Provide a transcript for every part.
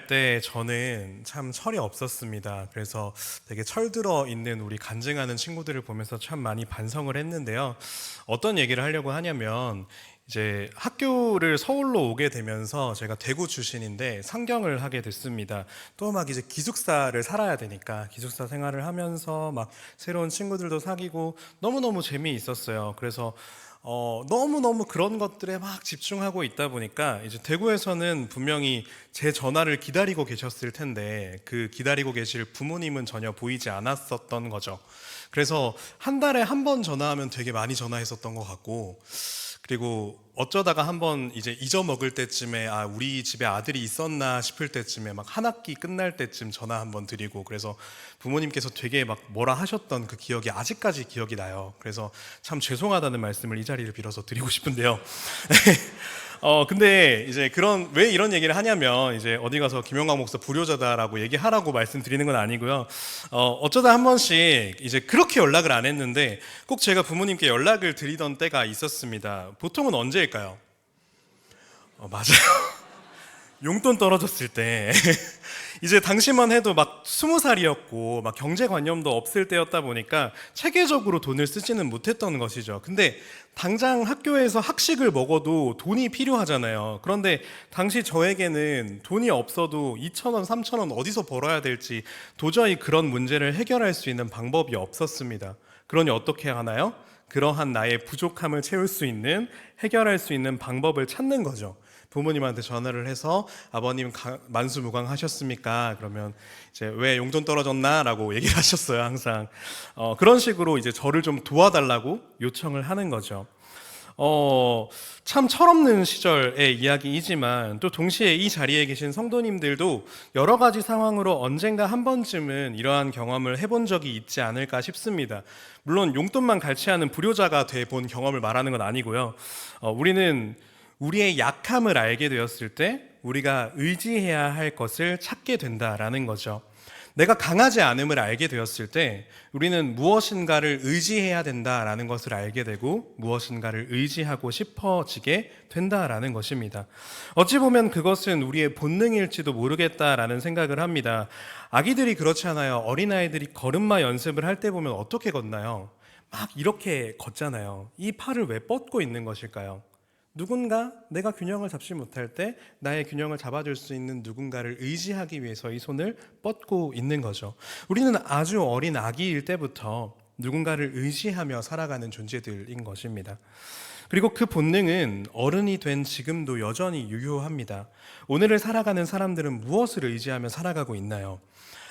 자랄 때 저는 참 철이 없었습니다. 그래서 되게 철들어 있는 우리 간증하는 친구들을 보면서 참 많이 반성을 했는데요. 어떤 얘기를 하려고 하냐면 이제 학교를 서울로 오게 되면서 제가 대구 출신인데 상경을 하게 됐습니다. 또 막 이제 기숙사를 살아야 되니까 기숙사 생활을 하면서 막 새로운 친구들도 사귀고 너무너무 재미있었어요. 그래서 너무너무 그런 것들에 막 집중하고 있다 보니까 이제 대구에서는 분명히 제 전화를 기다리고 계셨을 텐데 그 기다리고 계실 부모님은 전혀 보이지 않았었던 거죠. 그래서 한 달에 한 번 전화하면 되게 많이 전화했었던 것 같고, 그리고 어쩌다가 한번 이제 잊어먹을 때쯤에 우리 집에 아들이 있었나 싶을 때쯤에 막 한 학기 끝날 때쯤 전화 한번 드리고, 그래서 부모님께서 되게 막 뭐라 하셨던 그 기억이 아직까지 기억이 나요. 그래서 참 죄송하다는 말씀을 이 자리를 빌어서 드리고 싶은데요. 근데 이제 왜 이런 얘기를 하냐면, 이제 어디 가서 김영광 목사 불효자다라고 얘기하라고 말씀드리는 건 아니고요. 어쩌다 한 번씩 이제 그렇게 연락을 안 했는데 꼭 제가 부모님께 연락을 드리던 때가 있었습니다. 보통은 언제일까요? 맞아요. 용돈 떨어졌을 때. 이제 당시만 해도 막 20살이었고 막 경제관념도 없을 때였다 보니까 체계적으로 돈을 쓰지는 못했던 것이죠. 근데 당장 학교에서 학식을 먹어도 돈이 필요하잖아요. 그런데 당시 저에게는 돈이 없어도 2,000원, 3,000원 어디서 벌어야 될지 도저히 그런 문제를 해결할 수 있는 방법이 없었습니다. 그러니 어떻게 하나요? 그러한 나의 부족함을 채울 수 있는, 해결할 수 있는 방법을 찾는 거죠. 부모님한테 전화를 해서 아버님 만수무강하셨습니까? 그러면 이제 왜 용돈 떨어졌나라고 얘기를 하셨어요, 항상. 그런 식으로 이제 저를 좀 도와달라고 요청을 하는 거죠. 참 철없는 시절의 이야기이지만 또 동시에 이 자리에 계신 성도님들도 여러 가지 상황으로 언젠가 한 번쯤은 이러한 경험을 해본 적이 있지 않을까 싶습니다. 물론 용돈만 갈취하는 불효자가 돼 본 경험을 말하는 건 아니고요. 우리는 우리의 약함을 알게 되었을 때 우리가 의지해야 할 것을 찾게 된다라는 거죠. 내가 강하지 않음을 알게 되었을 때 우리는 무엇인가를 의지해야 된다라는 것을 알게 되고 무엇인가를 의지하고 싶어지게 된다라는 것입니다. 어찌 보면 그것은 우리의 본능일지도 모르겠다라는 생각을 합니다. 아기들이 그렇지 않아요. 어린아이들이 걸음마 연습을 할 때 보면 어떻게 걷나요? 막 이렇게 걷잖아요. 이 팔을 왜 뻗고 있는 것일까요? 누군가 내가 균형을 잡지 못할 때 나의 균형을 잡아줄 수 있는 누군가를 의지하기 위해서 이 손을 뻗고 있는 거죠. 우리는 아주 어린 아기일 때부터 누군가를 의지하며 살아가는 존재들인 것입니다. 그리고 그 본능은 어른이 된 지금도 여전히 유효합니다. 오늘을 살아가는 사람들은 무엇을 의지하며 살아가고 있나요?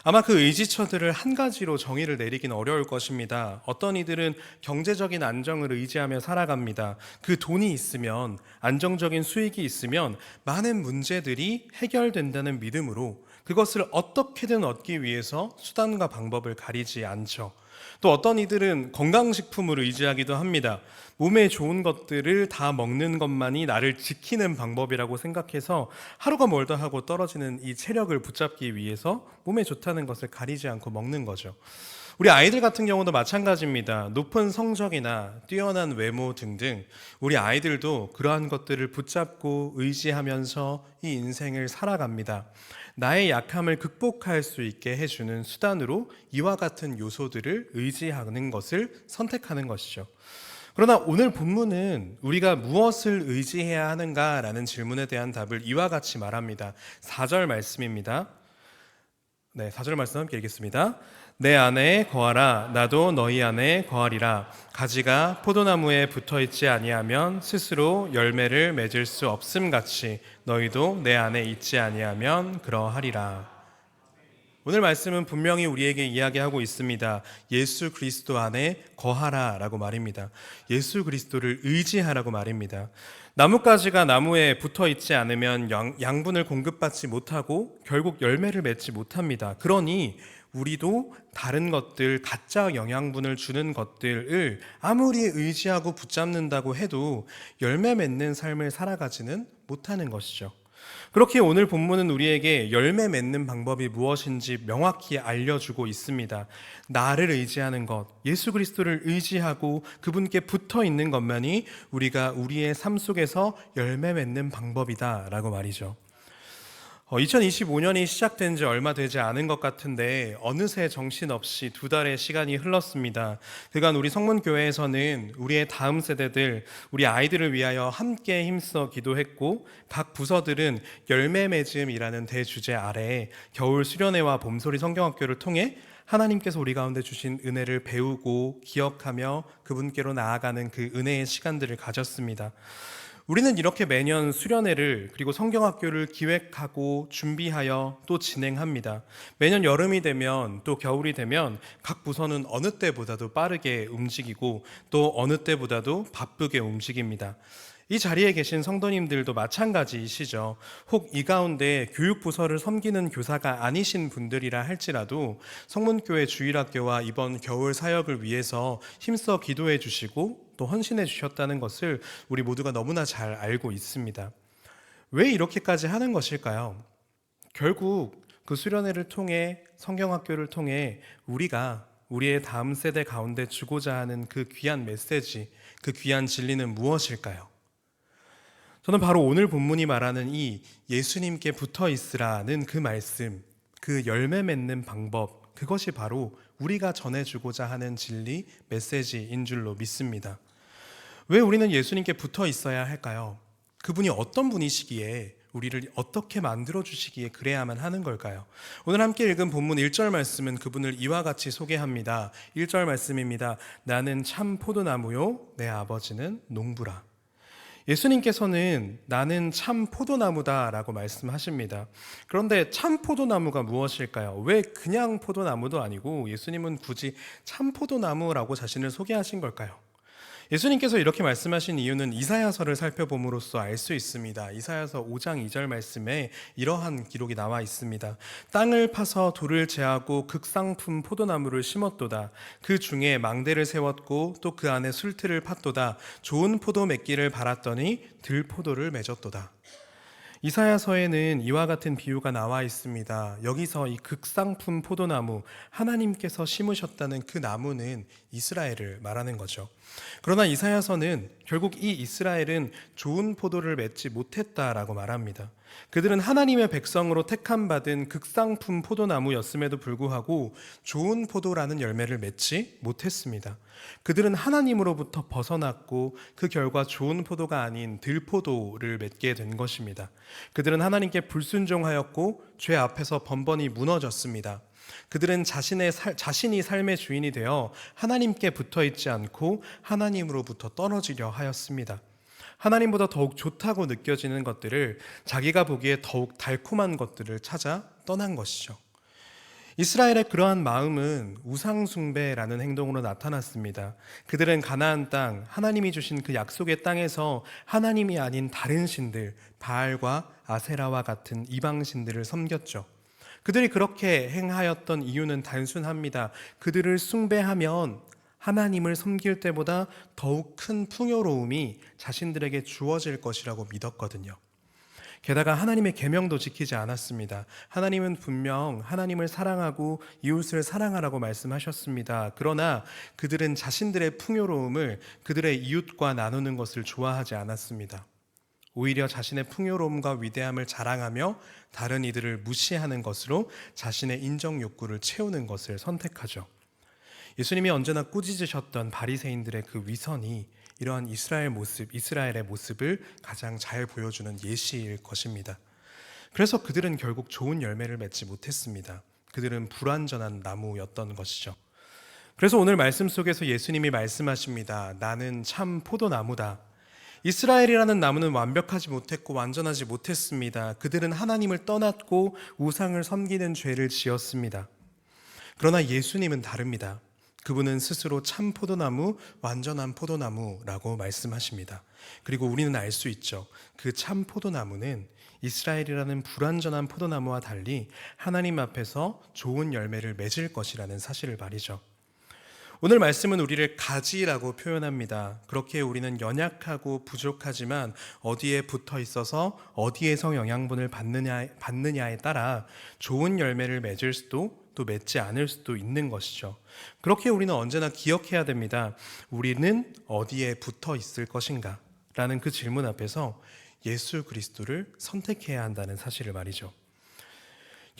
아마 그 의지처들을 한 가지로 정의를 내리긴 어려울 것입니다. 어떤 이들은 경제적인 안정을 의지하며 살아갑니다. 그 돈이 있으면, 안정적인 수익이 있으면 많은 문제들이 해결된다는 믿음으로 그것을 어떻게든 얻기 위해서 수단과 방법을 가리지 않죠. 또 어떤 이들은 건강식품을 의지하기도 합니다. 몸에 좋은 것들을 다 먹는 것만이 나를 지키는 방법이라고 생각해서 하루가 멀다 하고 떨어지는 이 체력을 붙잡기 위해서 몸에 좋다는 것을 가리지 않고 먹는 거죠. 우리 아이들 같은 경우도 마찬가지입니다. 높은 성적이나 뛰어난 외모 등등 우리 아이들도 그러한 것들을 붙잡고 의지하면서 이 인생을 살아갑니다. 나의 약함을 극복할 수 있게 해주는 수단으로 이와 같은 요소들을 의지하는 것을 선택하는 것이죠. 그러나 오늘 본문은 우리가 무엇을 의지해야 하는가라는 질문에 대한 답을 이와 같이 말합니다. 4절 말씀입니다. 네, 4절 말씀 함께 읽겠습니다. 내 안에 거하라. 나도 너희 안에 거하리라. 가지가 포도나무에 붙어있지 아니하면 스스로 열매를 맺을 수 없음 같이 너희도 내 안에 있지 아니하면 그러하리라. 오늘 말씀은 분명히 우리에게 이야기하고 있습니다. 예수 그리스도 안에 거하라 라고 말입니다. 예수 그리스도를 의지하라고 말입니다. 나뭇가지가 나무에 붙어 있지 않으면 양분을 공급받지 못하고 결국 열매를 맺지 못합니다. 그러니 우리도 다른 것들, 가짜 영양분을 주는 것들을 아무리 의지하고 붙잡는다고 해도 열매 맺는 삶을 살아가지는 못하는 것이죠. 그렇게 오늘 본문은 우리에게 열매 맺는 방법이 무엇인지 명확히 알려주고 있습니다. 나를 의지하는 것, 예수 그리스도를 의지하고 그분께 붙어 있는 것만이 우리가 우리의 삶 속에서 열매 맺는 방법이다라고 말이죠. 2025년이 시작된 지 얼마 되지 않은 것 같은데 어느새 정신없이 2달의 시간이 흘렀습니다. 그간 우리 성문교회에서는 우리의 다음 세대들, 우리 아이들을 위하여 함께 힘써 기도했고 각 부서들은 열매 맺음이라는 대주제 아래에 겨울 수련회와 봄소리 성경학교를 통해 하나님께서 우리 가운데 주신 은혜를 배우고 기억하며 그분께로 나아가는 그 은혜의 시간들을 가졌습니다. 우리는 이렇게 매년 수련회를 그리고 성경학교를 기획하고 준비하여 또 진행합니다. 매년 여름이 되면 또 겨울이 되면 각 부서는 어느 때보다도 빠르게 움직이고 또 어느 때보다도 바쁘게 움직입니다. 이 자리에 계신 성도님들도 마찬가지이시죠. 혹 이 가운데 교육부서를 섬기는 교사가 아니신 분들이라 할지라도 성문교회 주일학교와 이번 겨울 사역을 위해서 힘써 기도해 주시고 또 헌신해 주셨다는 것을 우리 모두가 너무나 잘 알고 있습니다. 왜 이렇게까지 하는 것일까요? 결국 그 수련회를 통해 성경학교를 통해 우리가 우리의 다음 세대 가운데 주고자 하는 그 귀한 메시지, 그 귀한 진리는 무엇일까요? 저는 바로 오늘 본문이 말하는 이 예수님께 붙어 있으라는 그 말씀, 그 열매 맺는 방법, 그것이 바로 우리가 전해주고자 하는 진리, 메시지인 줄로 믿습니다. 왜 우리는 예수님께 붙어 있어야 할까요? 그분이 어떤 분이시기에 우리를 어떻게 만들어주시기에 그래야만 하는 걸까요? 오늘 함께 읽은 본문 1절 말씀은 그분을 이와 같이 소개합니다. 1절 말씀입니다. 나는 참 포도나무요, 내 아버지는 농부라. 예수님께서는 나는 참 포도나무다라고 말씀하십니다. 그런데 참 포도나무가 무엇일까요? 왜 그냥 포도나무도 아니고 예수님은 굳이 참 포도나무라고 자신을 소개하신 걸까요? 예수님께서 이렇게 말씀하신 이유는 이사야서를 살펴봄으로써 알 수 있습니다. 이사야서 5장 2절 말씀에 이러한 기록이 나와 있습니다. 땅을 파서 돌을 제하고 극상품 포도나무를 심었도다. 그 중에 망대를 세웠고 또 그 안에 술틀을 팠도다. 좋은 포도 맺기를 바랐더니 들포도를 맺었도다. 이사야서에는 이와 같은 비유가 나와 있습니다. 여기서 이 극상품 포도나무, 하나님께서 심으셨다는 그 나무는 이스라엘을 말하는 거죠. 그러나 이사야서는 결국 이 이스라엘은 좋은 포도를 맺지 못했다라고 말합니다. 그들은 하나님의 백성으로 택함받은 극상품 포도나무였음에도 불구하고 좋은 포도라는 열매를 맺지 못했습니다. 그들은 하나님으로부터 벗어났고 그 결과 좋은 포도가 아닌 들포도를 맺게 된 것입니다. 그들은 하나님께 불순종하였고 죄 앞에서 번번이 무너졌습니다. 그들은 자신이 삶의 주인이 되어 하나님께 붙어 있지 않고 하나님으로부터 떨어지려 하였습니다. 하나님보다 더욱 좋다고 느껴지는 것들을 자기가 보기에 더욱 달콤한 것들을 찾아 떠난 것이죠. 이스라엘의 그러한 마음은 우상숭배라는 행동으로 나타났습니다. 그들은 가나안 땅, 하나님이 주신 그 약속의 땅에서 하나님이 아닌 다른 신들, 바알과 아세라와 같은 이방신들을 섬겼죠. 그들이 그렇게 행하였던 이유는 단순합니다. 그들을 숭배하면 하나님을 섬길 때보다 더욱 큰 풍요로움이 자신들에게 주어질 것이라고 믿었거든요. 게다가 하나님의 계명도 지키지 않았습니다. 하나님은 분명 하나님을 사랑하고 이웃을 사랑하라고 말씀하셨습니다. 그러나 그들은 자신들의 풍요로움을 그들의 이웃과 나누는 것을 좋아하지 않았습니다. 오히려 자신의 풍요로움과 위대함을 자랑하며 다른 이들을 무시하는 것으로 자신의 인정 욕구를 채우는 것을 선택하죠. 예수님이 언제나 꾸짖으셨던 바리새인들의 그 위선이 이러한 이스라엘의 모습을 가장 잘 보여주는 예시일 것입니다. 그래서 그들은 결국 좋은 열매를 맺지 못했습니다. 그들은 불완전한 나무였던 것이죠. 그래서 오늘 말씀 속에서 예수님이 말씀하십니다. 나는 참 포도나무다. 이스라엘이라는 나무는 완벽하지 못했고 완전하지 못했습니다. 그들은 하나님을 떠났고 우상을 섬기는 죄를 지었습니다. 그러나 예수님은 다릅니다. 그분은 스스로 참 포도나무, 완전한 포도나무라고 말씀하십니다. 그리고 우리는 알 수 있죠. 그 참 포도나무는 이스라엘이라는 불완전한 포도나무와 달리 하나님 앞에서 좋은 열매를 맺을 것이라는 사실을 말이죠. 오늘 말씀은 우리를 가지라고 표현합니다. 그렇게 우리는 연약하고 부족하지만 어디에 붙어 있어서 어디에서 영양분을 받느냐에 따라 좋은 열매를 맺을 수도 또 맺지 않을 수도 있는 것이죠. 그렇게 우리는 언제나 기억해야 됩니다. 우리는 어디에 붙어 있을 것인가? 라는 그 질문 앞에서 예수 그리스도를 선택해야 한다는 사실을 말이죠.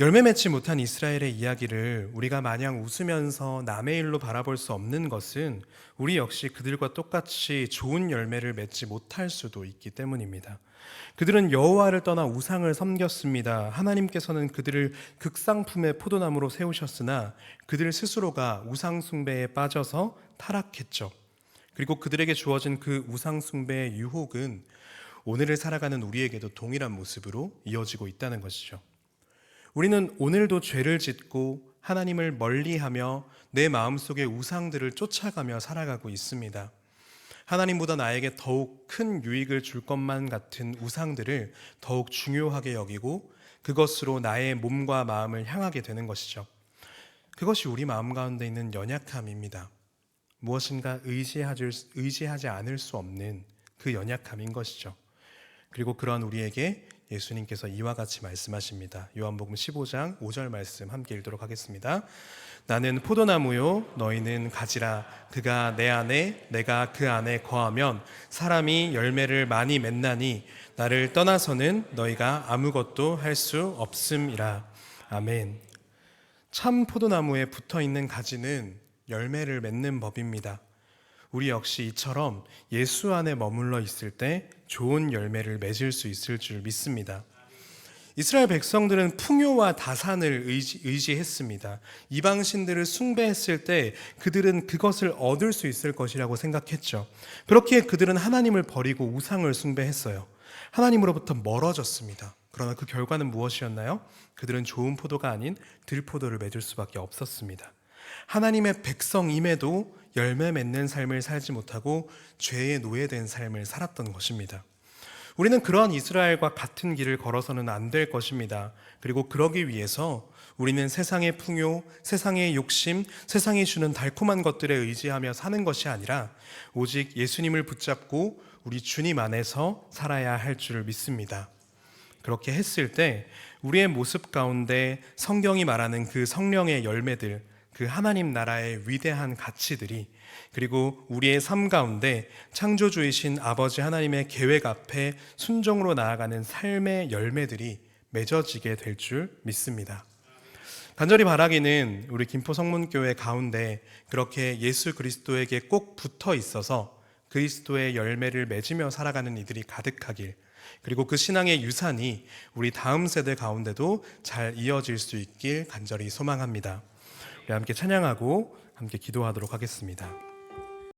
열매 맺지 못한 이스라엘의 이야기를 우리가 마냥 웃으면서 남의 일로 바라볼 수 없는 것은 우리 역시 그들과 똑같이 좋은 열매를 맺지 못할 수도 있기 때문입니다. 그들은 여호와를 떠나 우상을 섬겼습니다. 하나님께서는 그들을 극상품의 포도나무로 세우셨으나 그들 스스로가 우상 숭배에 빠져서 타락했죠. 그리고 그들에게 주어진 그 우상 숭배의 유혹은 오늘을 살아가는 우리에게도 동일한 모습으로 이어지고 있다는 것이죠. 우리는 오늘도 죄를 짓고 하나님을 멀리하며 내 마음속의 우상들을 쫓아가며 살아가고 있습니다. 하나님보다 나에게 더욱 큰 유익을 줄 것만 같은 우상들을 더욱 중요하게 여기고 그것으로 나의 몸과 마음을 향하게 되는 것이죠. 그것이 우리 마음 가운데 있는 연약함입니다. 무엇인가 의지하지 않을 수 없는 그 연약함인 것이죠. 그리고 그런 우리에게 예수님께서 이와 같이 말씀하십니다. 요한복음 15장 5절 말씀 함께 읽도록 하겠습니다. 나는 포도나무요 너희는 가지라. 그가 내 안에 내가 그 안에 거하면 사람이 열매를 많이 맺나니 나를 떠나서는 너희가 아무것도 할 수 없음이라. 아멘. 참 포도나무에 붙어있는 가지는 열매를 맺는 법입니다. 우리 역시 이처럼 예수 안에 머물러 있을 때 좋은 열매를 맺을 수 있을 줄 믿습니다. 이스라엘 백성들은 풍요와 다산을 의지했습니다. 이방신들을 숭배했을 때 그들은 그것을 얻을 수 있을 것이라고 생각했죠. 그렇기에 그들은 하나님을 버리고 우상을 숭배했어요. 하나님으로부터 멀어졌습니다. 그러나 그 결과는 무엇이었나요? 그들은 좋은 포도가 아닌 들포도를 맺을 수밖에 없었습니다. 하나님의 백성임에도 열매 맺는 삶을 살지 못하고 죄의 노예된 삶을 살았던 것입니다. 우리는 그러한 이스라엘과 같은 길을 걸어서는 안 될 것입니다. 그리고 그러기 위해서 우리는 세상의 풍요, 세상의 욕심, 세상이 주는 달콤한 것들에 의지하며 사는 것이 아니라 오직 예수님을 붙잡고 우리 주님 안에서 살아야 할 줄 믿습니다. 그렇게 했을 때 우리의 모습 가운데 성경이 말하는 그 성령의 열매들, 그 하나님 나라의 위대한 가치들이, 그리고 우리의 삶 가운데 창조주이신 아버지 하나님의 계획 앞에 순종으로 나아가는 삶의 열매들이 맺어지게 될 줄 믿습니다. 간절히 바라기는 우리 김포 성문교회 가운데 그렇게 예수 그리스도에게 꼭 붙어 있어서 그리스도의 열매를 맺으며 살아가는 이들이 가득하길, 그리고 그 신앙의 유산이 우리 다음 세대 가운데도 잘 이어질 수 있길 간절히 소망합니다. 우리 함께 찬양하고 함께 기도하도록 하겠습니다.